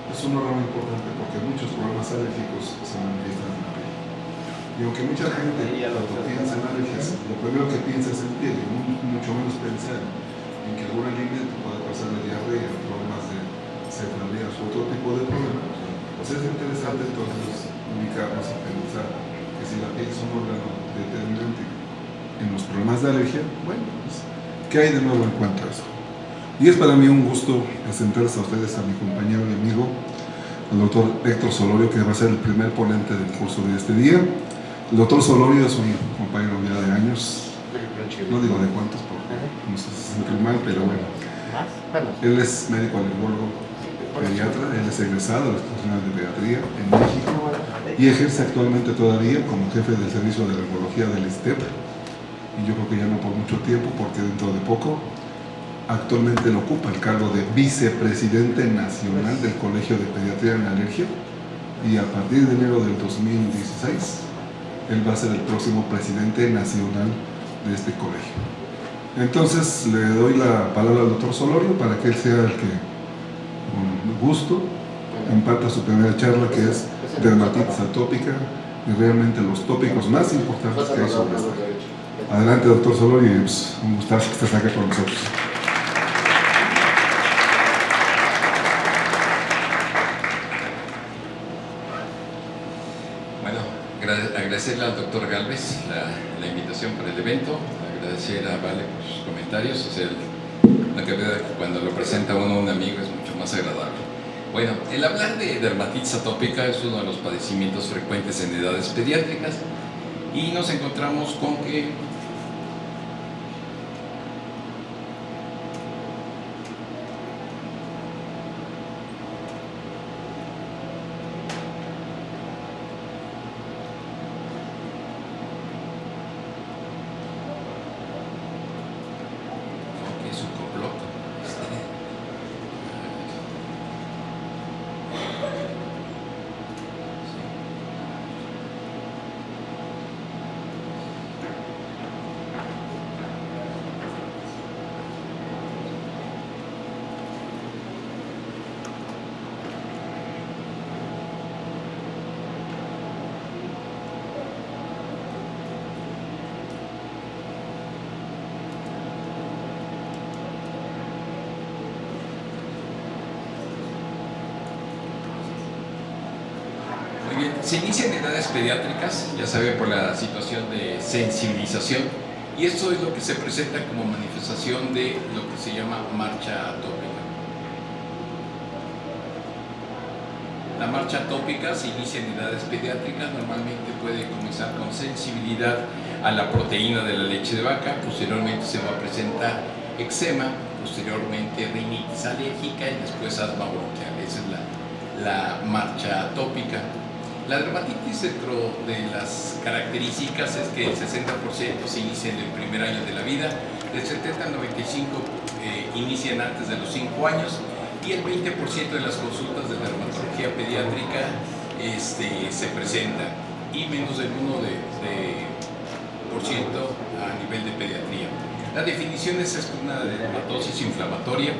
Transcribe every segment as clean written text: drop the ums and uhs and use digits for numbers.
es un órgano importante porque muchos problemas alérgicos se manifiestan en la piel. Y aunque mucha gente cuando piensa en alergias, lo primero que piensa es en piel, y mucho menos pensar en que algún alimento puede causarle diarrea, problemas de cefalea u otro tipo de problemas, pues es interesante entonces ubicarnos y pensar que si la piel es un órgano determinante en los problemas de alergia, bueno, pues, ¿qué hay de nuevo en cuanto a eso? Y es para mí un gusto presentarles a ustedes a mi compañero y amigo, el doctor Héctor Solorio, que va a ser el primer ponente del curso de este día. El doctor Solorio es un compañero ya de años, no digo de cuántos, porque no sé si se siente mal, pero bueno. Él es médico alergólogo pediatra, él es egresado de la Escuela Nacional de Pediatría en México y ejerce actualmente todavía como jefe del servicio de alergología del ISTEP. Y yo creo que ya no por mucho tiempo, porque dentro de poco actualmente lo ocupa el cargo de vicepresidente nacional del Colegio de Pediatría en Alergia, y a partir de enero del 2016 él va a ser el próximo presidente nacional de este colegio. Entonces le doy la palabra al doctor Solorio para que él sea el que con gusto imparta su primera charla, que es dermatitis atópica y realmente los tópicos más importantes que hay sobre esto. Adelante, doctor Solorio, y pues, un gustazo que estés acá con nosotros. Bueno, agradecerle al doctor Galvez la invitación para el evento, agradecer a Vale por sus comentarios, o sea, la que cuando lo presenta uno a un amigo es mucho más agradable. Bueno, el hablar de dermatitis atópica es uno de los padecimientos frecuentes en edades pediátricas y nos encontramos con que es un complot. Muy bien, se inicia en edades pediátricas, ya sabe, por la situación de sensibilización, y esto es lo que se presenta como manifestación de lo que se llama marcha atópica. La marcha atópica se inicia en edades pediátricas, normalmente puede comenzar con sensibilidad a la proteína de la leche de vaca, posteriormente se va a presentar eczema, posteriormente rinitis alérgica y después asma bronquial. Esa es la marcha atópica. La dermatitis, dentro de las características, es que el 60% se inicia en el primer año de la vida, del 70 al 95% inician antes de los 5 años, y el 20% de las consultas de dermatología pediátrica se presentan, y menos del 1% a nivel de pediatría. La definición es una dermatosis inflamatoria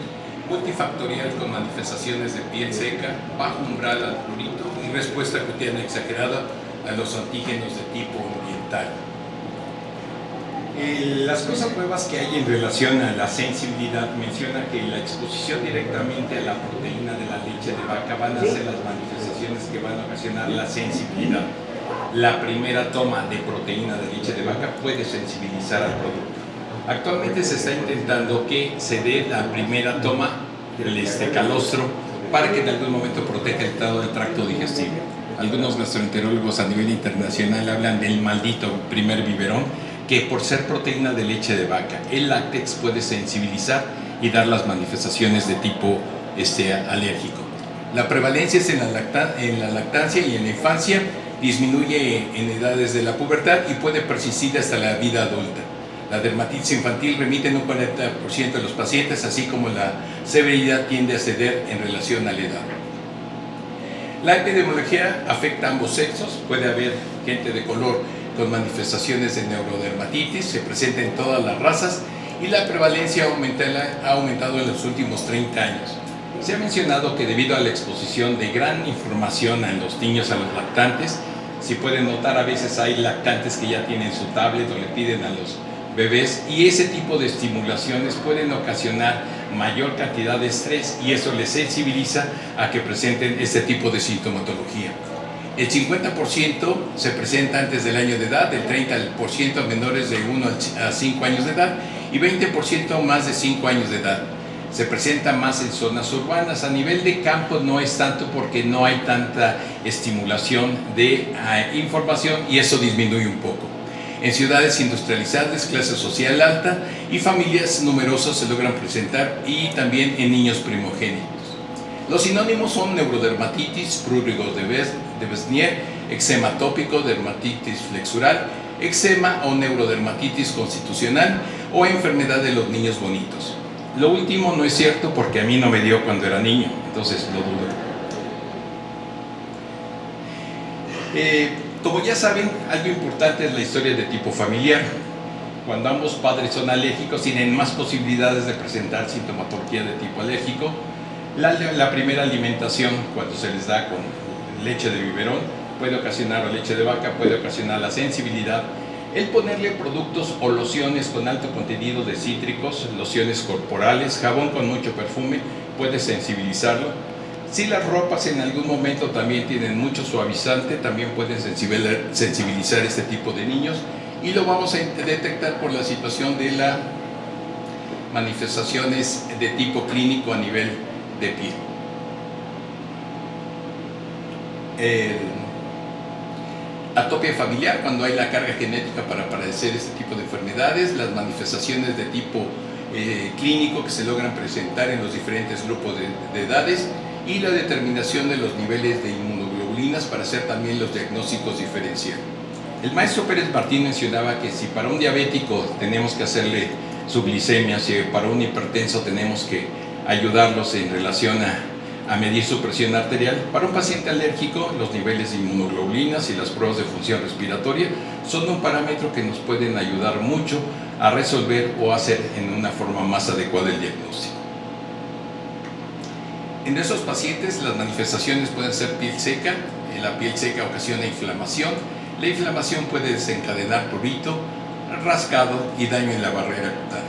multifactorial con manifestaciones de piel seca, bajo umbral al prurito y respuesta cutánea exagerada a los antígenos de tipo ambiental. Las cosas nuevas que hay en relación a la sensibilidad menciona que la exposición directamente a la proteína de la leche de vaca van a ser las manifestaciones que van a ocasionar la sensibilidad. La primera toma de proteína de leche de vaca puede sensibilizar al producto. Actualmente se está intentando que se dé la primera toma del calostro para que en algún momento proteja todo el tracto digestivo. Algunos gastroenterólogos a nivel internacional hablan del maldito primer biberón, que por ser proteína de leche de vaca, el láctex puede sensibilizar y dar las manifestaciones de tipo alérgico. La prevalencia es en la lactancia y en la infancia, disminuye en edades de la pubertad y puede persistir hasta la vida adulta. La dermatitis infantil remite en un 40% de los pacientes, así como la severidad tiende a ceder en relación a la edad. La epidemiología afecta a ambos sexos, puede haber gente de color con manifestaciones de neurodermatitis, se presenta en todas las razas y la prevalencia ha aumentado en los últimos 30 años. Se ha mencionado que debido a la exposición de gran información a los niños, a los lactantes, si pueden notar, a veces hay lactantes que ya tienen su tablet o le piden a los bebés, y ese tipo de estimulaciones pueden ocasionar mayor cantidad de estrés y eso les sensibiliza a que presenten este tipo de sintomatología. El 50% se presenta antes del año de edad, el 30% a menores de 1 a 5 años de edad y 20% más de 5 años de edad. Se presenta más en zonas urbanas. A nivel de campo no es tanto porque no hay tanta estimulación de información y eso disminuye un poco. En ciudades industrializadas, clase social alta y familias numerosas se logran presentar, y también en niños primogénitos. Los sinónimos son neurodermatitis, prurigo de Besnier, eczema atópico, dermatitis flexural, eczema o neurodermatitis constitucional o enfermedad de los niños bonitos. Lo último no es cierto porque a mí no me dio cuando era niño, entonces lo dudo. Como ya saben, algo importante es la historia de tipo familiar. Cuando ambos padres son alérgicos, tienen más posibilidades de presentar sintomatología de tipo alérgico. La primera alimentación, cuando se les da con leche de biberón, puede ocasionar, o leche de vaca, puede ocasionar la sensibilidad. El ponerle productos o lociones con alto contenido de cítricos, lociones corporales, jabón con mucho perfume, puede sensibilizarlo. Si las ropas en algún momento también tienen mucho suavizante, también pueden sensibilizar este tipo de niños, y lo vamos a detectar por la situación de las manifestaciones de tipo clínico a nivel de piel. Atopia familiar, cuando hay la carga genética para padecer este tipo de enfermedades, las manifestaciones de tipo clínico que se logran presentar en los diferentes grupos de edades, y la determinación de los niveles de inmunoglobulinas para hacer también los diagnósticos diferenciales. El maestro Pérez Martín mencionaba que si para un diabético tenemos que hacerle su glicemia, si para un hipertenso tenemos que ayudarlos en relación a medir su presión arterial, para un paciente alérgico los niveles de inmunoglobulinas y las pruebas de función respiratoria son un parámetro que nos pueden ayudar mucho a resolver o hacer en una forma más adecuada el diagnóstico. En esos pacientes las manifestaciones pueden ser piel seca. La piel seca ocasiona inflamación. La inflamación puede desencadenar prurito, rascado y daño en la barrera cutánea.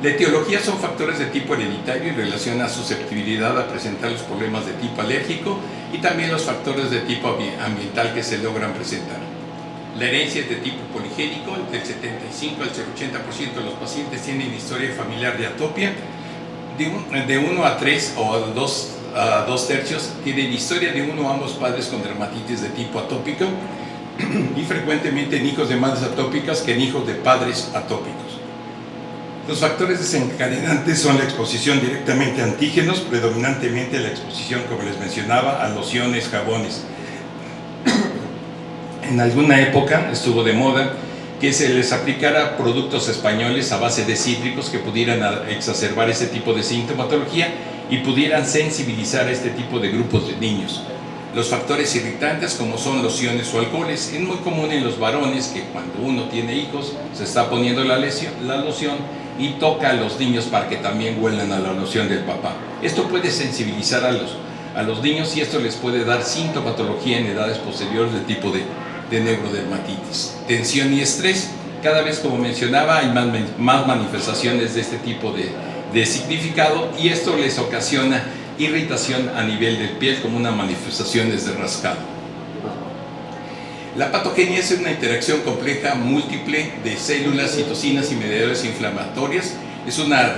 La etiología son factores de tipo hereditario en relación a susceptibilidad a presentar los problemas de tipo alérgico, y también los factores de tipo ambiental que se logran presentar. La herencia es de tipo poligénico, del 75 al 80% de los pacientes tienen historia familiar de atopia. De 1 a 3 o a 2 tercios tienen historia de uno o ambos padres con dermatitis de tipo atópico, y frecuentemente en hijos de madres atópicas que en hijos de padres atópicos. Los factores desencadenantes son la exposición directamente a antígenos, predominantemente la exposición, como les mencionaba, a lociones, jabones. En alguna época estuvo de moda que se les aplicara productos españoles a base de cítricos que pudieran exacerbar ese tipo de sintomatología y pudieran sensibilizar a este tipo de grupos de niños. Los factores irritantes, como son lociones o alcoholes, es muy común en los varones que cuando uno tiene hijos se está poniendo la loción y toca a los niños para que también huelan a la loción del papá. Esto puede sensibilizar a los niños, y esto les puede dar sintomatología en edades posteriores del tipo de neurodermatitis. Tensión y estrés, cada vez, como mencionaba, hay más manifestaciones de este tipo de significado, y esto les ocasiona irritación a nivel de piel como una manifestación de rascado. La patogenia es una interacción compleja múltiple de células, citocinas y mediadores inflamatorias. Es una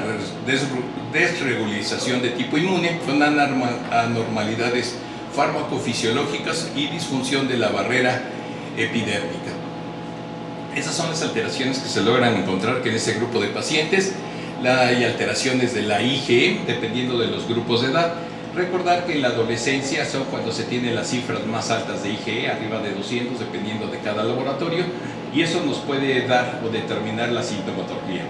desregularización de tipo inmune con anormalidades farmacofisiológicas y disfunción de la barrera epidérmica. Esas son las alteraciones que se logran encontrar que en ese grupo de pacientes. Hay alteraciones de la IgE dependiendo de los grupos de edad. Recordar que en la adolescencia son cuando se tienen las cifras más altas de IgE, arriba de 200 dependiendo de cada laboratorio, y eso nos puede dar o determinar la sintomatología.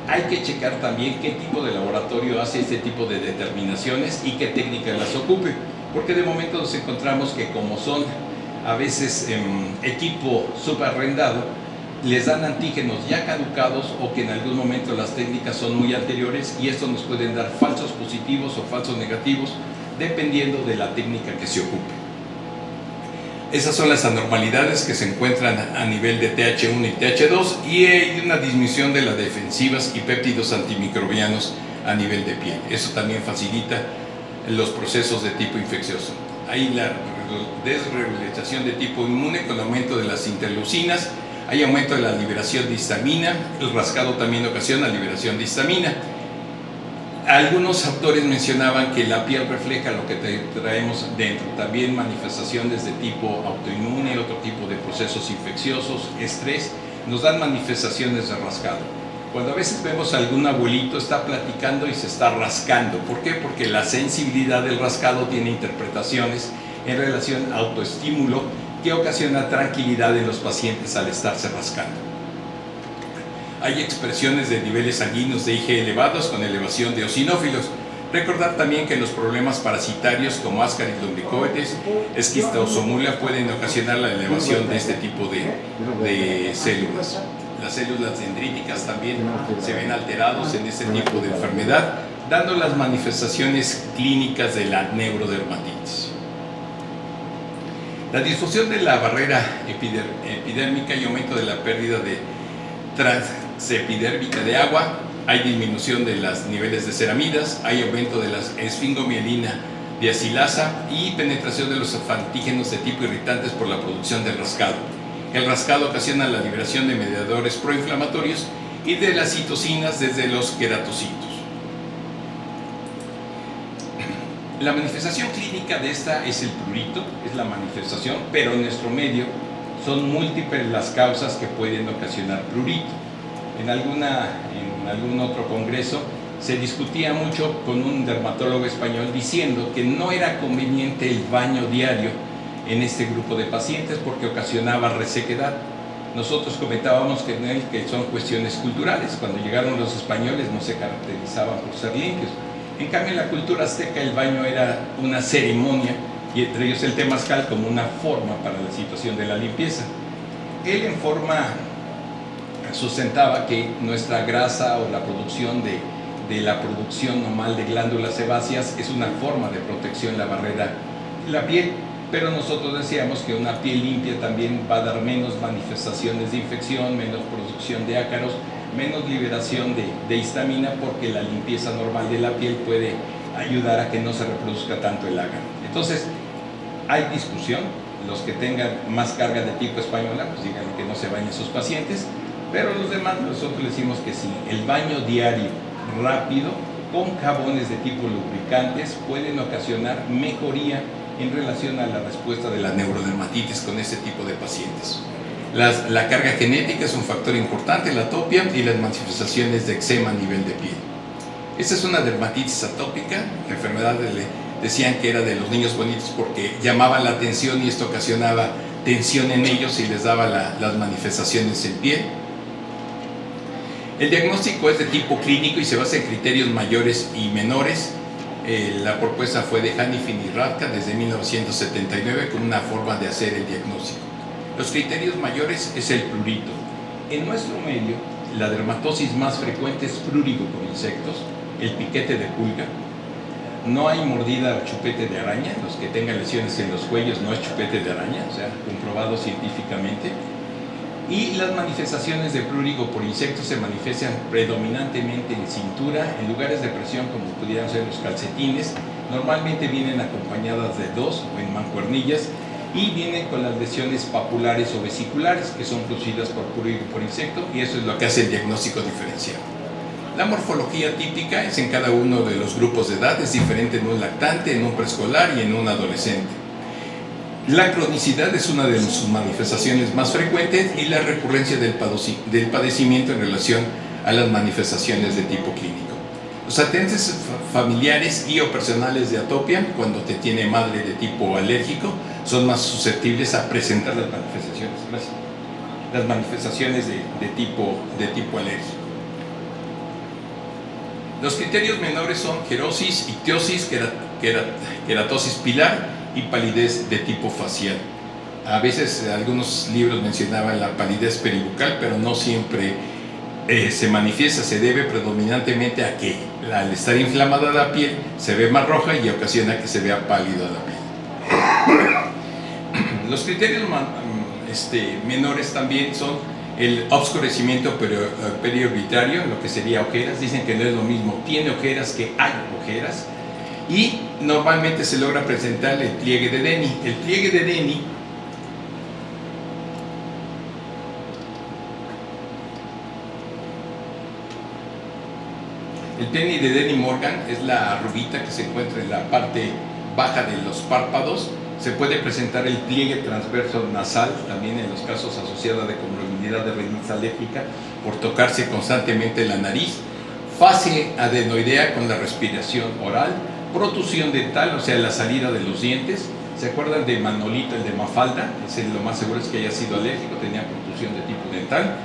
Hay que checar también qué tipo de laboratorio hace este tipo de determinaciones y qué técnicas las ocupe, porque de momento nos encontramos que, como son a veces equipo subarrendado, les dan antígenos ya caducados o que en algún momento las técnicas son muy anteriores y esto nos pueden dar falsos positivos o falsos negativos dependiendo de la técnica que se ocupe. Esas son las anormalidades que se encuentran a nivel de TH1 y TH2 y hay una disminución de las defensivas y péptidos antimicrobianos a nivel de piel. Eso también facilita los procesos de tipo infeccioso. Hay la desregulación de tipo inmune con aumento de las interleucinas, hay aumento de la liberación de histamina, el rascado también ocasiona liberación de histamina. Algunos autores mencionaban que la piel refleja lo que traemos dentro, también manifestaciones de tipo autoinmune, otro tipo de procesos infecciosos, estrés, nos dan manifestaciones de rascado. Cuando a veces vemos a algún abuelito está platicando y se está rascando, ¿por qué? Porque la sensibilidad del rascado tiene interpretaciones en relación a autoestímulo que ocasiona tranquilidad en los pacientes al estarse rascando. Hay expresiones de niveles sanguíneos de Ig elevados con elevación de eosinófilos. Recordar también que los problemas parasitarios como Ascaris lumbricoides, esquistosomulia pueden ocasionar la elevación de este tipo de células. Las células dendríticas también se ven alterados en este tipo de enfermedad, dando las manifestaciones clínicas de la neurodermatitis. La disfunción de la barrera epidérmica y aumento de la pérdida de transepidérmica de agua, hay disminución de los niveles de ceramidas, hay aumento de la esfingomielina diacilasa y penetración de los antígenos de tipo irritantes por la producción del rascado. El rascado ocasiona la liberación de mediadores proinflamatorios y de las citocinas desde los queratocitos. La manifestación clínica de esta es el prurito, es la manifestación, pero en nuestro medio son múltiples las causas que pueden ocasionar prurito. En algún otro congreso se discutía mucho con un dermatólogo español diciendo que no era conveniente el baño diario en este grupo de pacientes porque ocasionaba resequedad. Nosotros comentábamos que son cuestiones culturales. Cuando llegaron los españoles no se caracterizaban por ser limpios. En cambio, en la cultura azteca el baño era una ceremonia y entre ellos el temazcal como una forma para la situación de la limpieza. Él en forma sustentaba que nuestra grasa o la producción de la producción normal de glándulas sebáceas es una forma de protección en la barrera de la piel, pero nosotros decíamos que una piel limpia también va a dar menos manifestaciones de infección, menos producción de ácaros, menos liberación de histamina, porque la limpieza normal de la piel puede ayudar a que no se reproduzca tanto el ácaro. Entonces, hay discusión. Los que tengan más carga de tipo española, pues digan que no se bañen sus pacientes, pero los demás nosotros decimos que sí. El baño diario rápido con jabones de tipo lubricantes pueden ocasionar mejoría en relación a la respuesta de la neurodermatitis con este tipo de pacientes. La carga genética es un factor importante, la atopia y las manifestaciones de eczema a nivel de piel. Esta es una dermatitis atópica, la enfermedad decían que era de los niños bonitos porque llamaban la atención y esto ocasionaba tensión en ellos y les daba las manifestaciones en piel. El diagnóstico es de tipo clínico y se basa en criterios mayores y menores. La propuesta fue de Hanifin y Radka desde 1979 con una forma de hacer el diagnóstico. Los criterios mayores es el prurito. En nuestro medio, la dermatosis más frecuente es prurigo con insectos, el piquete de pulga. No hay mordida o chupete de araña. Los que tengan lesiones en los cuellos no es chupete de araña, o sea, comprobado científicamente. Y las manifestaciones de prurigo por insectos se manifiestan predominantemente en cintura, en lugares de presión como pudieran ser los calcetines. Normalmente vienen acompañadas de dos o en mancuernillas y vienen con las lesiones papulares o vesiculares que son producidas por prurigo por insecto, y eso es lo que hace el diagnóstico diferencial. La morfología típica es en cada uno de los grupos de edad, es diferente en un lactante, en un preescolar y en un adolescente. La cronicidad es una de sus manifestaciones más frecuentes y la recurrencia del padecimiento en relación a las manifestaciones de tipo clínico. Los antecedentes familiares y o personales de atopia, cuando te tiene madre de tipo alérgico, son más susceptibles a presentar las manifestaciones. Gracias. Las manifestaciones de tipo alérgico. Los criterios menores son querosis, ictiosis, queratosis pilar y palidez de tipo facial. A veces algunos libros mencionaban la palidez peribucal, pero no siempre se manifiesta, se debe predominantemente a que al estar inflamada la piel se ve más roja y ocasiona que se vea pálida la piel. Los criterios menores también son el oscurecimiento periorbitario, lo que sería ojeras. Dicen que no es lo mismo tiene ojeras que hay ojeras, y normalmente se logra presentar el pliegue de Denny. El pliegue de Denny de Denny Morgan es la arruguita que se encuentra en la parte baja de los párpados. Se puede presentar el pliegue transverso nasal, también en los casos asociados de comorbilidad de rinitis alérgica, por tocarse constantemente la nariz. Fase adenoidea con la respiración oral, protusión dental, o sea, la salida de los dientes. ¿Se acuerdan de Manolito, el de Mafalda? Lo más seguro es que haya sido alérgico, tenía protusión de tipo dental.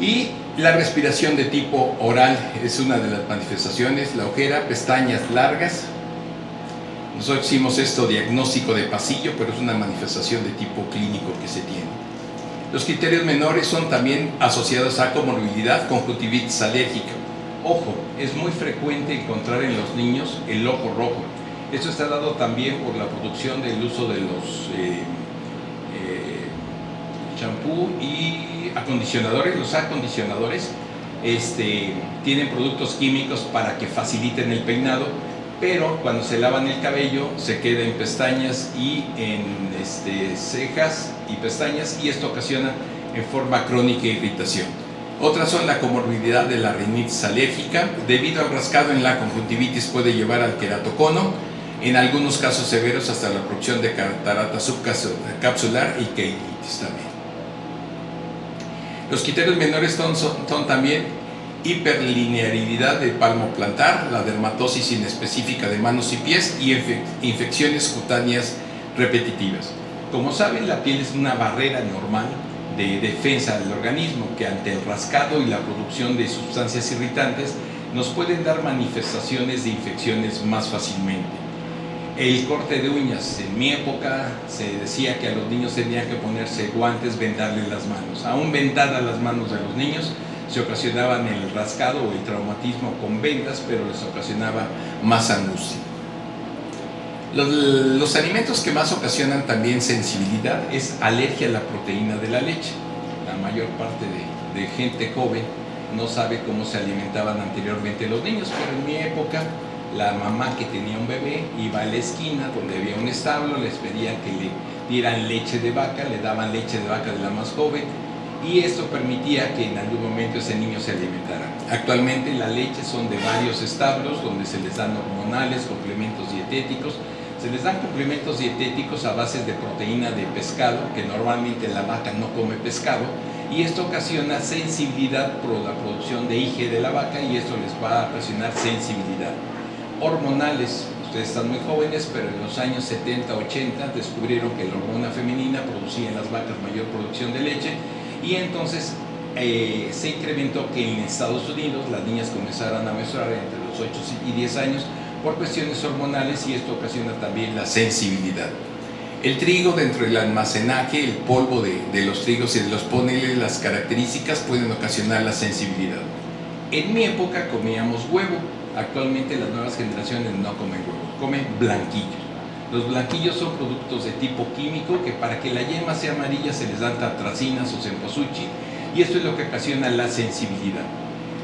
Y la respiración de tipo oral es una de las manifestaciones. La ojera, pestañas largas. Nosotros hicimos esto diagnóstico de pasillo, pero es una manifestación de tipo clínico que se tiene. Los criterios menores son también asociados a comorbilidad, conjuntivitis alérgica. Ojo, es muy frecuente encontrar en los niños el ojo rojo. Esto está dado también por la producción del uso de los champú y acondicionadores. Los acondicionadores tienen productos químicos para que faciliten el peinado, pero cuando se lavan el cabello se queda en pestañas y en cejas y pestañas, y esto ocasiona en forma crónica irritación. Otras son la comorbilidad de la rinitis alérgica. Debido al rascado en la conjuntivitis puede llevar al queratocono, en algunos casos severos hasta la producción de catarata subcapsular y queinitis también. Los criterios menores son también hiperlinearidad del palmo plantar, la dermatosis inespecífica de manos y pies y infecciones cutáneas repetitivas. Como saben, la piel es una barrera normal de defensa del organismo que ante el rascado y la producción de sustancias irritantes nos pueden dar manifestaciones de infecciones más fácilmente. El corte de uñas, en mi época se decía que a los niños tenían que ponerse guantes, vendarles las manos. Aún vendadas las manos de los niños, se ocasionaban el rascado o el traumatismo con vendas, pero les ocasionaba más angustia. Los alimentos que más ocasionan también sensibilidad es alergia a la proteína de la leche. La mayor parte de gente joven no sabe cómo se alimentaban anteriormente los niños, pero en mi época la mamá que tenía un bebé iba a la esquina donde había un establo, les pedían que le dieran leche de vaca, le daban leche de vaca de la más joven, y esto permitía que en algún momento ese niño se alimentara. Actualmente la leche son de varios establos donde se les dan hormonales, complementos dietéticos. Se les dan complementos dietéticos a base de proteína de pescado, que normalmente la vaca no come pescado, y esto ocasiona sensibilidad por la producción de IgE de la vaca, y esto les va a ocasionar sensibilidad. Hormonales, ustedes están muy jóvenes, pero en los años 70, 80 descubrieron que la hormona femenina producía en las vacas mayor producción de leche, y entonces se incrementó que en Estados Unidos las niñas comenzaran a menstruar entre los 8 y 10 años por cuestiones hormonales, y esto ocasiona también la sensibilidad. El trigo, dentro del almacenaje, el polvo de los trigos y de los poneles, las características pueden ocasionar la sensibilidad. En mi época comíamos huevo. Actualmente las nuevas generaciones no comen huevo, comen blanquillos. Los blanquillos son productos de tipo químico que para que la yema sea amarilla se les dan tartracinas o cempasúchil, y esto es lo que ocasiona la sensibilidad.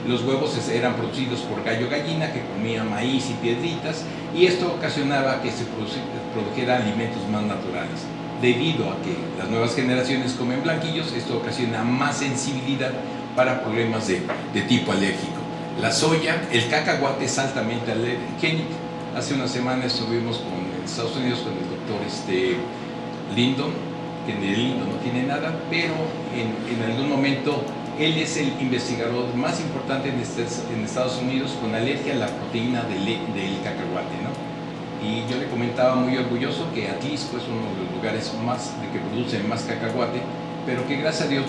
Los huevos eran producidos por gallo gallina que comía maíz y piedritas, y esto ocasionaba que se produjera alimentos más naturales. Debido a que las nuevas generaciones comen blanquillos, esto ocasiona más sensibilidad para problemas de tipo alérgico. La soya, el cacahuate es altamente alergénico. Hace una semana estuvimos en Estados Unidos con el doctor Lindon, que de Lindon no tiene nada, pero en algún momento él es el investigador más importante en Estados Unidos con alergia a la proteína del cacahuate, ¿no? Y yo le comentaba muy orgulloso que Atlisco es uno de los lugares que producen más cacahuate, pero que gracias a Dios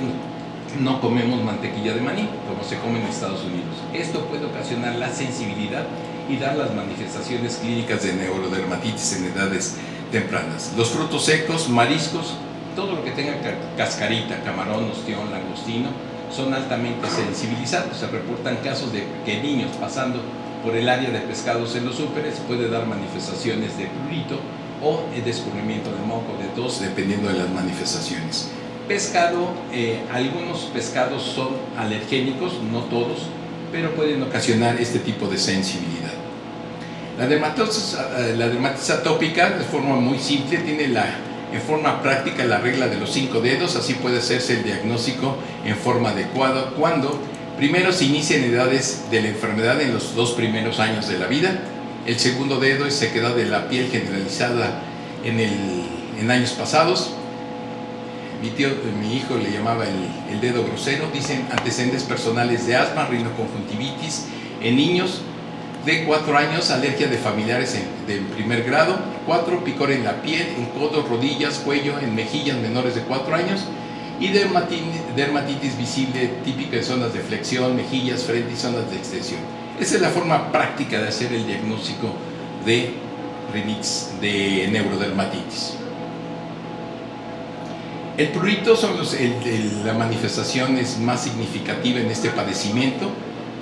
no comemos mantequilla de maní como se come en Estados Unidos. Esto puede ocasionar la sensibilidad y dar las manifestaciones clínicas de neurodermatitis en edades tempranas. Los frutos secos, mariscos, todo lo que tenga cascarita, camarón, ostión, langostino, son altamente sensibilizados. Se reportan casos de que niños pasando por el área de pescados en los súperes puede dar manifestaciones de prurito o el descubrimiento de moco, de tos, dependiendo de las manifestaciones. Pescado, algunos pescados son alergénicos, no todos, pero pueden ocasionar este tipo de sensibilidad. La dermatitis atópica, de forma muy simple, tiene en forma práctica la regla de los 5 dedos. Así puede hacerse el diagnóstico en forma adecuada cuando primero se inicia en edades de la enfermedad en los 2 primeros años de la vida. El segundo dedo es sequedad de la piel generalizada en años pasados. Mi hijo le llamaba el dedo grosero. Dicen antecedentes personales de asma, rinoconjuntivitis en niños de 4 años, alergia de familiares de primer grado. 4, picor en la piel, en codos, rodillas, cuello, en mejillas menores de 4 años. Y dermatitis visible típica de zonas de flexión, mejillas, frente y zonas de extensión. Esa es la forma práctica de hacer el diagnóstico de neurodermatitis. El prurito son la manifestación es más significativa en este padecimiento.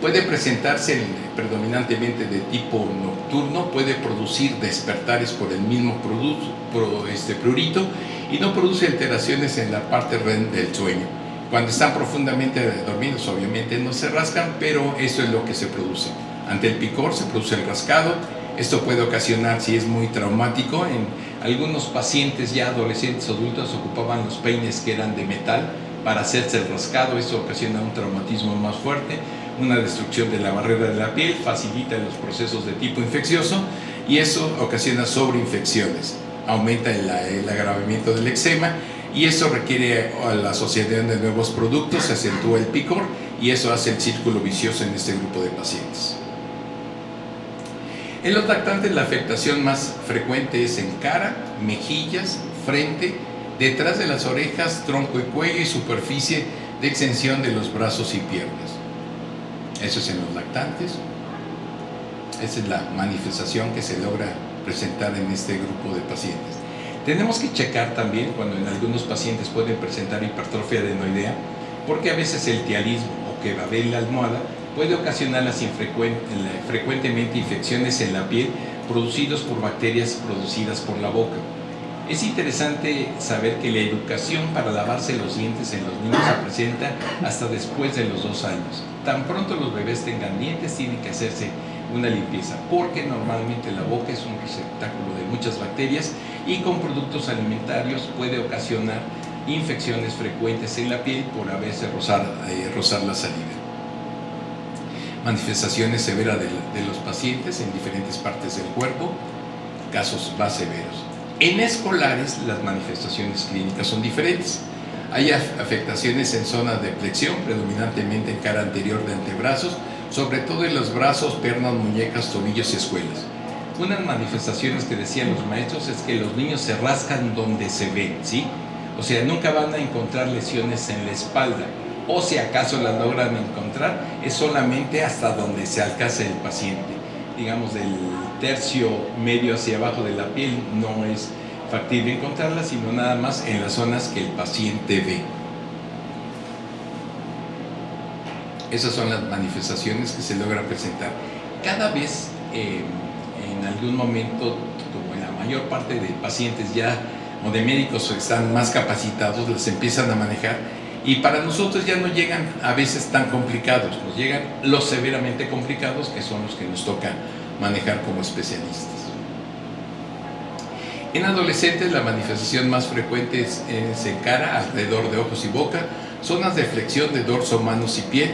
Puede presentarse predominantemente de tipo nocturno, puede producir despertares por el mismo prurito y no produce alteraciones en la parte REM del sueño. Cuando están profundamente dormidos, obviamente no se rascan, pero eso es lo que se produce. Ante el picor se produce el rascado. Esto puede ocasionar, si es muy traumático, en algunos pacientes ya adolescentes o adultos ocupaban los peines que eran de metal para hacerse el rascado. Eso ocasiona un traumatismo más fuerte, una destrucción de la barrera de la piel, facilita los procesos de tipo infeccioso y eso ocasiona sobreinfecciones, aumenta el agravamiento del eczema y eso requiere la asociación de nuevos productos, se acentúa el picor y eso hace el círculo vicioso en este grupo de pacientes. En los lactantes la afectación más frecuente es en cara, mejillas, frente, detrás de las orejas, tronco y cuello y superficie de extensión de los brazos y piernas. Eso es en los lactantes. Esa es la manifestación que se logra presentar en este grupo de pacientes. Tenemos que checar también cuando en algunos pacientes pueden presentar hipertrofia adenoidea, porque a veces el tialismo o quebradera en la almohada puede ocasionar frecuentemente infecciones en la piel producidos por bacterias producidas por la boca. Es interesante saber que la educación para lavarse los dientes en los niños se presenta hasta después de los 2 años. Tan pronto los bebés tengan dientes, tienen que hacerse una limpieza, porque normalmente la boca es un receptáculo de muchas bacterias y con productos alimentarios puede ocasionar infecciones frecuentes en la piel por a veces rozar la saliva. Manifestaciones severas de los pacientes en diferentes partes del cuerpo, casos más severos. En escolares las manifestaciones clínicas son diferentes. Hay afectaciones en zonas de flexión, predominantemente en cara anterior de antebrazos, sobre todo en los brazos, piernas, muñecas, tobillos y escuelas. Unas manifestaciones que decían los maestros es que los niños se rascan donde se ven, ¿sí? O sea, nunca van a encontrar lesiones en la espalda, o si acaso las logran encontrar, es solamente hasta donde se alcanza el paciente. Digamos, del tercio medio hacia abajo de la piel no es factible encontrarla, sino nada más en las zonas que el paciente ve. Esas son las manifestaciones que se logran presentar. Cada vez, en algún momento, como en la mayor parte de pacientes ya o de médicos que están más capacitados, las empiezan a manejar y para nosotros ya no llegan a veces tan complicados, nos llegan los severamente complicados, que son los que nos toca manejar como especialistas. En adolescentes la manifestación más frecuente es en cara, alrededor de ojos y boca, zonas de flexión de dorso, manos y piel.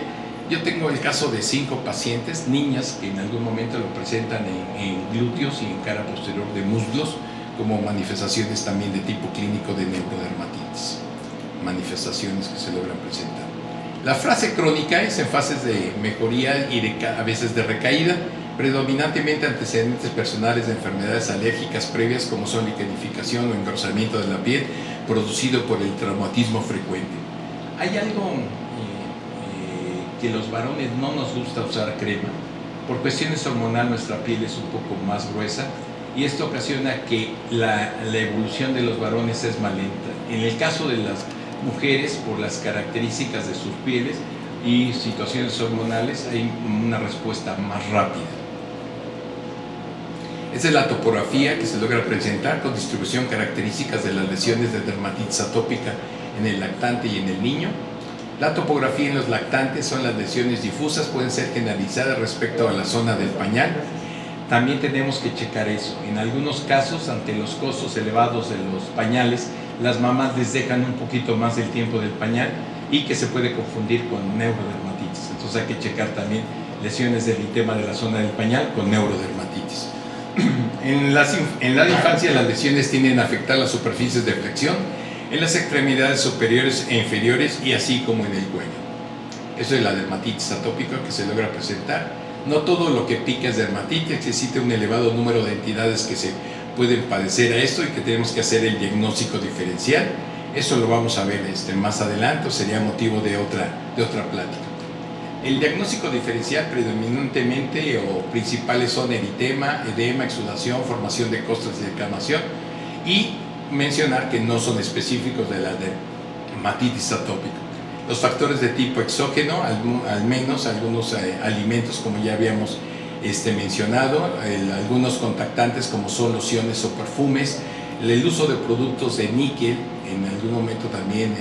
Yo tengo el caso de 5 pacientes, niñas, que en algún momento lo presentan en glúteos y en cara posterior de muslos, como manifestaciones también de tipo clínico de neurodermatitis. Manifestaciones que se logran presentar. La fase crónica es en fases de mejoría y a veces de recaída, predominantemente antecedentes personales de enfermedades alérgicas previas como son liquenificación o engrosamiento de la piel producido por el traumatismo frecuente. Hay algo que los varones no nos gusta usar crema. Por cuestiones hormonales nuestra piel es un poco más gruesa y esto ocasiona que la evolución de los varones es más lenta. En el caso de las mujeres, por las características de sus pieles y situaciones hormonales, hay una respuesta más rápida. Esta es la topografía que se logra presentar con distribución características de las lesiones de dermatitis atópica en el lactante y en el niño. La topografía en los lactantes son las lesiones difusas, pueden ser generalizadas respecto a la zona del pañal. También tenemos que checar eso. En algunos casos, ante los costos elevados de los pañales, las mamás les dejan un poquito más del tiempo del pañal y que se puede confundir con neurodermatitis. Entonces hay que checar también lesiones del eritema de la zona del pañal con neurodermatitis. En la infancia las lesiones tienden a afectar las superficies de flexión en las extremidades superiores e inferiores y así como en el cuello. Eso es la dermatitis atópica que se logra presentar. No todo lo que pica es dermatitis, existe un elevado número de entidades que se pueden padecer a esto y que tenemos que hacer el diagnóstico diferencial. Eso lo vamos a ver más adelante, o sería motivo de otra plática. El diagnóstico diferencial predominantemente o principales son eritema, edema, exudación, formación de costras y descamación, y mencionar que no son específicos de la dermatitis atópica. Los factores de tipo exógeno, al menos algunos alimentos como ya habíamos mencionado, algunos contactantes como son lociones o perfumes, el uso de productos de níquel en algún momento también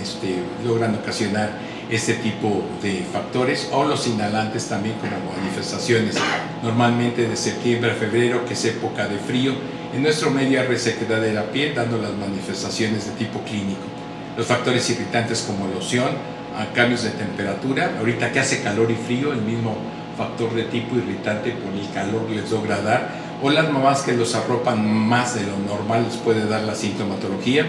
logran ocasionar este tipo de factores, o los inhalantes también como manifestaciones. Normalmente de septiembre a febrero, que es época de frío, en nuestro medio hay resequedad de la piel, dando las manifestaciones de tipo clínico. Los factores irritantes como loción, cambios de temperatura, ahorita que hace calor y frío, el mismo factor de tipo irritante por el calor les logra dar, o las mamás que los arropan más de lo normal les puede dar la sintomatología.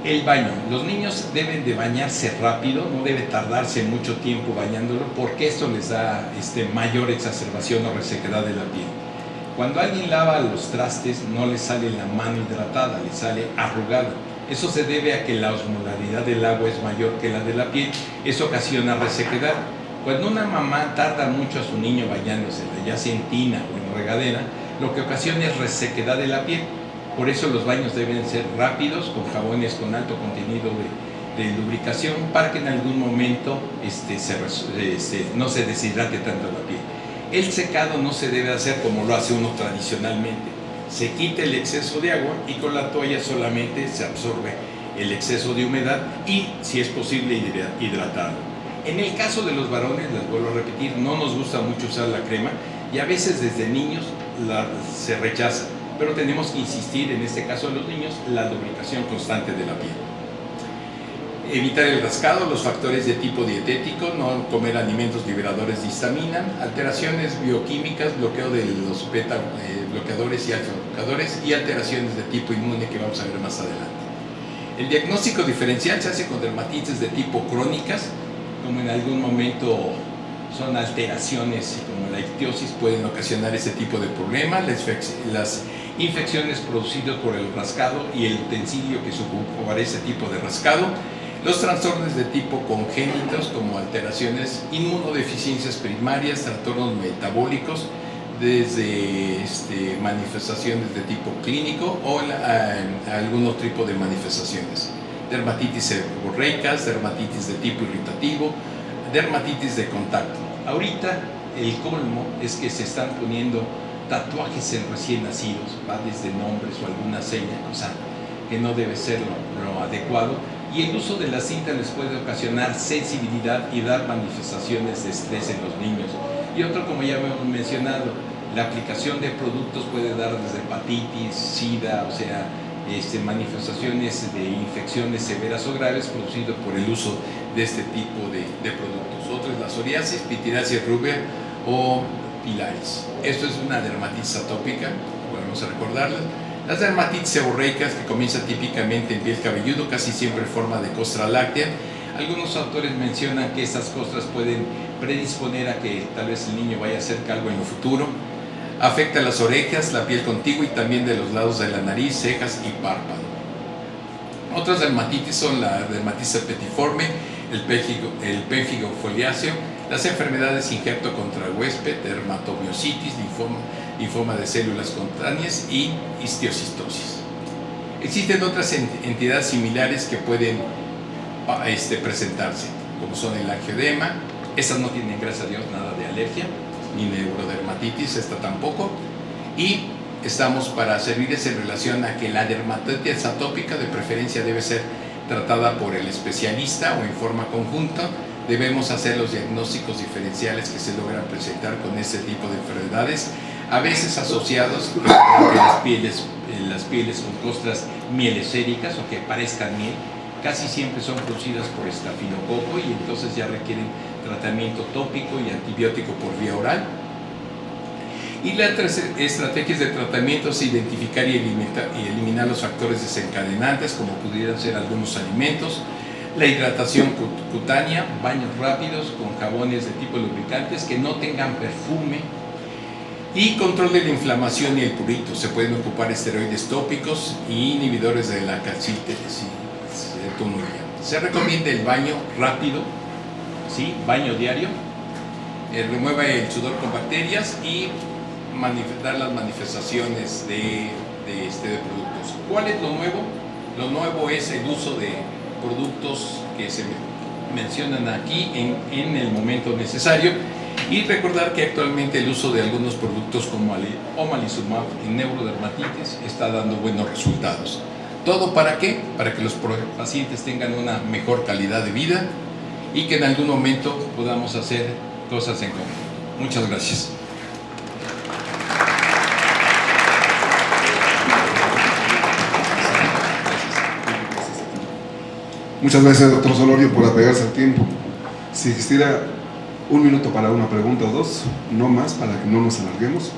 El baño, los niños deben de bañarse rápido, no debe tardarse mucho tiempo bañándolo, porque esto les da mayor exacerbación o resequedad de la piel. Cuando alguien lava los trastes no le sale la mano hidratada, le sale arrugada. Eso se debe a que la osmolaridad del agua es mayor que la de la piel, eso ocasiona resequedad. Cuando una mamá tarda mucho a su niño bañándose, ya sea en tina o en regadera, lo que ocasiona es resequedad de la piel. Por eso los baños deben ser rápidos, con jabones con alto contenido de lubricación, para que en algún momento no se deshidrate tanto la piel. El secado no se debe hacer como lo hace uno tradicionalmente. Se quita el exceso de agua y con la toalla solamente se absorbe el exceso de humedad y, si es posible, hidratarlo. En el caso de los varones, les vuelvo a repetir, no nos gusta mucho usar la crema y a veces desde niños se rechaza, pero tenemos que insistir, en este caso de los niños, la lubricación constante de la piel. Evitar el rascado, los factores de tipo dietético, no comer alimentos liberadores de histamina, alteraciones bioquímicas, bloqueo de los beta bloqueadores y alfa bloqueadores y alteraciones de tipo inmune que vamos a ver más adelante. El diagnóstico diferencial se hace con dermatitis de tipo crónicas, como en algún momento son alteraciones como la ictiosis pueden ocasionar ese tipo de problema, las infecciones producidas por el rascado y el utensilio que para ese tipo de rascado, los trastornos de tipo congénitos como alteraciones, inmunodeficiencias primarias, trastornos metabólicos, desde manifestaciones de tipo clínico o algún otro tipo de manifestaciones. Dermatitis seborreicas, dermatitis de tipo irritativo, dermatitis de contacto. Ahorita el colmo es que se están poniendo tatuajes en recién nacidos, desde nombres o alguna seña, cosa que no debe ser lo adecuado, y el uso de la cinta les puede ocasionar sensibilidad y dar manifestaciones de estrés en los niños. Y otro, como ya hemos mencionado, la aplicación de productos puede dar desde hepatitis, sida, o sea, manifestaciones de infecciones severas o graves producidas por el uso de este tipo de productos. Otro es la psoriasis, pityriasis rubia o pilaris. Esto es una dermatitis atópica, volvemos a recordarla. Las dermatitis seborreicas, que comienzan típicamente en piel cabelludo, casi siempre en forma de costra láctea. Algunos autores mencionan que estas costras pueden predisponer a que tal vez el niño vaya a ser calvo en lo futuro. Afecta las orejas, la piel contigua y también de los lados de la nariz, cejas y párpado. Otras dermatitis son la dermatitis septiforme, el pénfigo foliáceo, las enfermedades injerto contra huésped, dermatomiositis, linfoma de células cutáneas y histiocytosis. Existen otras entidades similares que pueden presentarse, como son el angioedema. Estas no tienen, gracias a Dios, nada de alergia, ni neurodermatitis, esta tampoco. Y estamos para servirles en relación a que la dermatitis atópica de preferencia debe ser tratada por el especialista o en forma conjunta. Debemos hacer los diagnósticos diferenciales que se logran presentar con este tipo de enfermedades, a veces asociados a las pieles con costras mieleséricas o que parezcan miel, casi siempre son producidas por estafilococo y entonces ya requieren tratamiento tópico y antibiótico por vía oral. Y las tres estrategias de tratamiento es identificar y eliminar los factores desencadenantes, como pudieran ser algunos alimentos, la hidratación cutánea, baños rápidos con jabones de tipo lubricantes que no tengan perfume, y control de la inflamación y el prurito. Se pueden ocupar esteroides tópicos y inhibidores de la calcitonuria. Se recomienda el baño rápido, ¿sí? Baño diario, remueve el sudor con bacterias y dar las manifestaciones de productos. ¿Cuál es lo nuevo? Lo nuevo es el uso de productos que se mencionan aquí en el momento necesario, y recordar que actualmente el uso de algunos productos como omalizumab en neurodermatitis está dando buenos resultados. ¿Todo para qué? Para que los pacientes tengan una mejor calidad de vida y que en algún momento podamos hacer cosas en conjunto. Muchas gracias. Muchas gracias, doctor Solorio, por apegarse al tiempo. Si existiera un minuto para una pregunta o dos, no más, para que no nos alarguemos.